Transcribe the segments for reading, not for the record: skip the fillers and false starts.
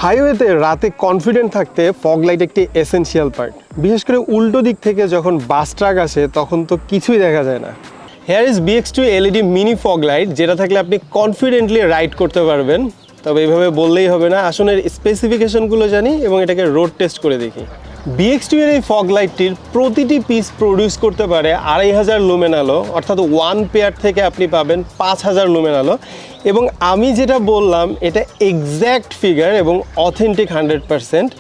হাইওয়েতে রাতে কনফিডেন্ট থাকতে ফগ লাইট একটি এসেনশিয়াল পার্ট। বিশেষ করে উল্টো দিক থেকে যখন বাস ট্রাক আসে তখন তো কিছুই দেখা যায় না। Hair is BX2 LED mini fog light, যেটা থাকলে আপনি কনফিডেন্টলি রাইড করতে পারবেন। তবে এইভাবে বললেই হবে না, আসলে স্পেসিফিকেশনগুলো জানি এবং এটাকে রোড টেস্ট করে দেখি। BX2 এর এই ফগ লাইটটির প্রতিটি পিস প্রডিউস করতে পারে 2500 লুমেন আলো, অর্থাৎ ওয়ান পেয়ার থেকে আপনি পাবেন 5000 লুমেন আলো। এবং আমি যেটা বললাম এটা এক্স্যাক্ট ফিগার এবং অথেন্টিক 100%।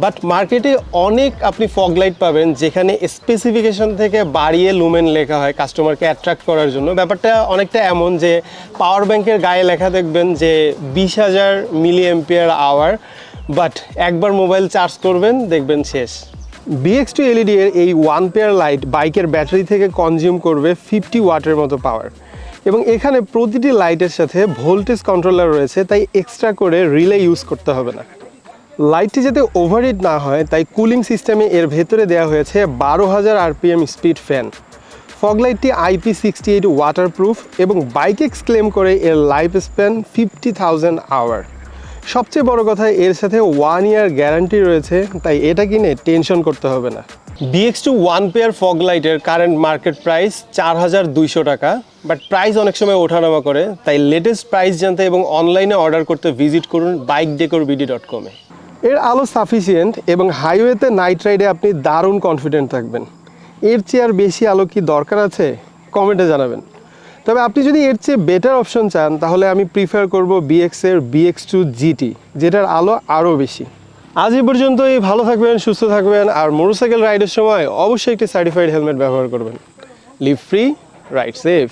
বাট মার্কেটে অনেক আপনি ফগ লাইট পাবেন যেখানে স্পেসিফিকেশন থেকে বাড়িয়ে লুমেন লেখা হয় কাস্টমারকে অ্যাট্রাক্ট করার জন্য। ব্যাপারটা অনেকটা এমন যে পাওয়ার ব্যাংকের গায়ে লেখা দেখবেন যে 20000 মিলি অ্যাম্পিয়ার আওয়ার, বাট একবার মোবাইল চার্জ করবেন দেখবেন শেষ। BX2 LED এর এই ওয়ান পেয়ার লাইট বাইকের ব্যাটারি থেকে কনজিউম করবে 50 ওয়াটের মতো পাওয়ার। এবং এখানে প্রতিটি লাইটের সাথে ভোল্টেজ কন্ট্রোলার রয়েছে, তাই এক্সট্রা করে রিলে ইউজ করতে হবে না। লাইটটি যাতে ওভারহিট না হয় তাই কুলিং সিস্টেমে এর ভেতরে দেওয়া হয়েছে 12000 RPM স্পিড ফ্যান। ফগ লাইটটি IP68 ওয়াটারপ্রুফ এবং বাইকেক্স ক্লেম করে এর লাইফ স্প্যান 50,000 আওয়ার। সবচেয়ে বড় কথা, এর সাথে 1 ইয়ার গ্যারান্টি রয়েছে, তাই এটা কিনে টেনশন করতে হবে না। BX2 ওয়ান পেয়ার ফগ লাইটের কারেন্ট মার্কেট প্রাইস 4200 টাকা, বাট প্রাইস অনেক সময় ওঠানামা করে, তাই লেটেস্ট প্রাইস জানতে এবং অনলাইনে অর্ডার করতে ভিজিট করুন bikedecorbd.com এ। এর আলো সাফিসিয়েন্ট এবং হাইওয়েতে নাইট রাইডে আপনি দারুণ কনফিডেন্ট থাকবেন। এর চেয়ে আর বেশি আলো কি দরকার আছে? কমেন্টে জানাবেন। তবে আপনি যদি এর চেয়ে বেটার অপশন চান তাহলে আমি প্রিফার করব BX এর BX2 GT, যেটার আলো আরও বেশি। আজ এই পর্যন্তই। ভালো থাকবেন, সুস্থ থাকবেন, আর মোটরসাইকেল রাইডের সময় অবশ্যই একটি সার্টিফাইড হেলমেট ব্যবহার করবেন। Live free, ride safe.